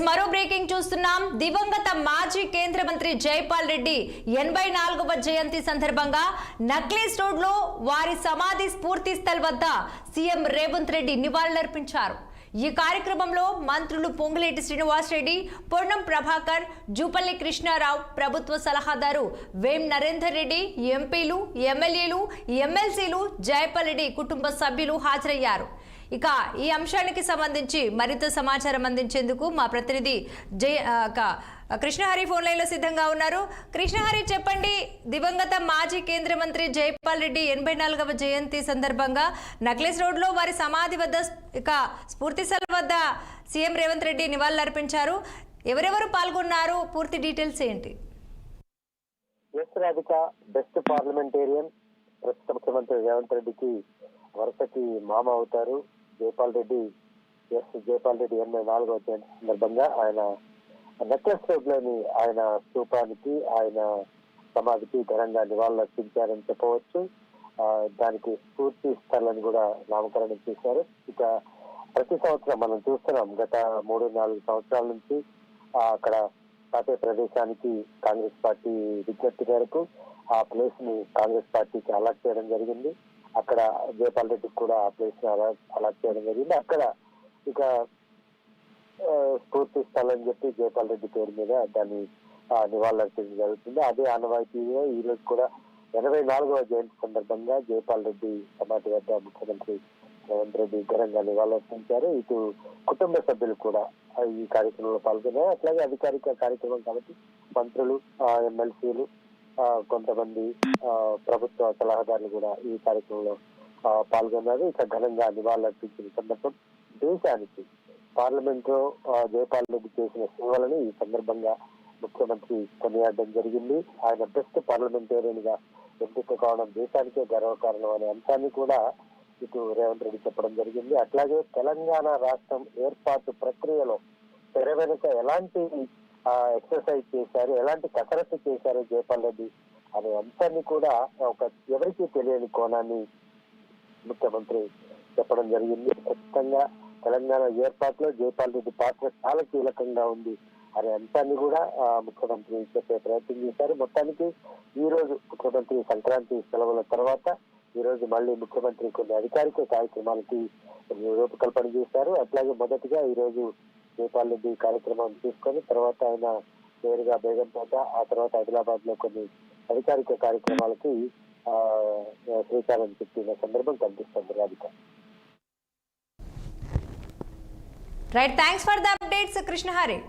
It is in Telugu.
మరో బ్రేకింగ్ చూస్తున్నాం. దివంగత మాజీ కేంద్ర మంత్రి జైపాల్ రెడ్డి 84వ జయంతి సందర్భంగా నక్లెస్ రోడ్ లో వారి సమాధి స్ఫూర్తి స్థల్ వద్ద సీఎం రేవంత్ రెడ్డి నివాళులర్పించారు. ఈ కార్యక్రమంలో మంత్రులు పొంగులేటి శ్రీనివాసరెడ్డి, పొన్నం ప్రభాకర్, జూపల్లి కృష్ణారావు, ప్రభుత్వ సలహాదారు వేం నరేందర్ రెడ్డి, ఎంపీలు, ఎమ్మెల్యేలు, ఎమ్మెల్సీలు, జైపాల్ రెడ్డి కుటుంబ సభ్యులు హాజరయ్యారు. ఇక ఈ అంశానికి సంబంధించి మరింత సమాచారం అందించేందుకు మా ప్రతినిధి కృష్ణహరి ఫోన్ లైన్ లో సిద్ధంగా ఉన్నారు. కృష్ణహరి, చెప్పండి, దివంగత మాజీ కేంద్ర మంత్రి జైపాల్ రెడ్డి 84వ జయంతి సందర్భంగా నక్లెస్ రోడ్ లో వారి సమాధి వద్ద ఇక స్ఫూర్తి స్థల్ వద్ద సీఎం రేవంత్ రెడ్డి నివాళులర్పించారు. ఎవరెవరు పాల్గొన్నారు? పూర్తి డీటెయిల్స్ ఏంటి? బెస్ట్ పార్లమెంటేరియన్ ప్రస్తుత ముఖ్యమంత్రి రేవంత్ రెడ్డికి వరుసకి మామ అవుతారు జైపాల్ రెడ్డి. 84వ జయంతి సందర్భంగా ఆయన నెక్లెస్ రోడ్ లోని ఆయన స్థూపానికి, ఆయన సమాధికి ఘనంగా నివాళులర్పించారని చెప్పవచ్చు. దానికి స్ఫూర్తి స్థలాన్ని కూడా నామకరణం చేశారు. ఇక ప్రతి సంవత్సరం మనం చూస్తున్నాం, గత 3-4 సంవత్సరాల నుంచి అక్కడ పాతే ప్రదేశానికి కాంగ్రెస్ పార్టీ విజ్ఞప్తి మేరకు ఆ ప్లేస్ ని కాంగ్రెస్ పార్టీకి అలాట్ చేయడం జరిగింది. అక్కడ జైపాల్ రెడ్డికి కూడా ఆ ప్లేస్ ని అలాట్ చేయడం జరిగింది. అక్కడ ఇక స్ఫూర్తి స్థలం అని చెప్పి జైపాల్ రెడ్డి పేరు మీద దాన్ని నివాళులర్పించడం జరుగుతుంది. అదే ఆనవాయితీగా ఈ రోజు కూడా 84వ జయంతి సందర్భంగా జైపాల్ రెడ్డి సమాధి వద్ద ముఖ్యమంత్రి రేవంత్ రెడ్డి ఘనంగా నివాళులర్పించారు. ఇటు కుటుంబ సభ్యులు కూడా ఈ కార్యక్రమంలో పాల్గొన్నారు. అట్లాగే అధికారిక కార్యక్రమం కాబట్టి మంత్రులు, ఎమ్మెల్సీలు, కొంతమంది ప్రభుత్వ సలహాదారులు కూడా ఈ కార్యక్రమంలో పాల్గొన్నారు. ఇక ఘనంగా నివాళులర్పించిన సందర్భం దేశానికి పార్లమెంట్ లో జైపాల్ రెడ్డి చేసిన సేవలను ఈ సందర్భంగా ముఖ్యమంత్రి కొనియాడడం జరిగింది. ఆయన బెస్ట్ పార్లమెంటేరియన్ గా ఎంపిక కావడం దేశానికే గర్వకారణం అనే అంశాన్ని కూడా ఇటు రేవంత్ రెడ్డి చెప్పడం జరిగింది. అట్లాగే తెలంగాణ రాష్ట్రం ఏర్పాటు ప్రక్రియలో తెర వెనుక ఎలాంటి ఎక్సర్సైజ్ చేశారు, ఎలాంటి కసరత్తు చేశారు జైపాల్ రెడ్డి అనే అంశాన్ని కూడా ఎవరికీ తెలియని కోణాన్ని ముఖ్యమంత్రి చెప్పడం జరిగింది. ఖచ్చితంగా తెలంగాణ ఏర్పాటులో జైపాల్ రెడ్డి పాత్ర చాలా కీలకంగా ఉంది అనే అంశాన్ని కూడా ముఖ్యమంత్రి చెప్పే ప్రయత్నం చేశారు. మొత్తానికి ఈ రోజు ముఖ్యమంత్రి సంక్రాంతి సెలవుల తర్వాత ఈ రోజు మళ్ళీ ముఖ్యమంత్రి కొన్ని అధికారిక కార్యక్రమాలకి రూపకల్పన చేశారు. అట్లాగే మొదటిగా ఈ రోజు జైపాల్ రెడ్డి కార్యక్రమం తీసుకొని తర్వాత ఆయన నేరుగా బేగంపేట, ఆ తర్వాత ఆదిలాబాద్ లో కొన్ని అధికారిక కార్యక్రమాలకి శ్రీకారం చుట్టిన సందర్భం కనిపిస్తుంది. Radhika. Right, thanks for the updates Krishnahari.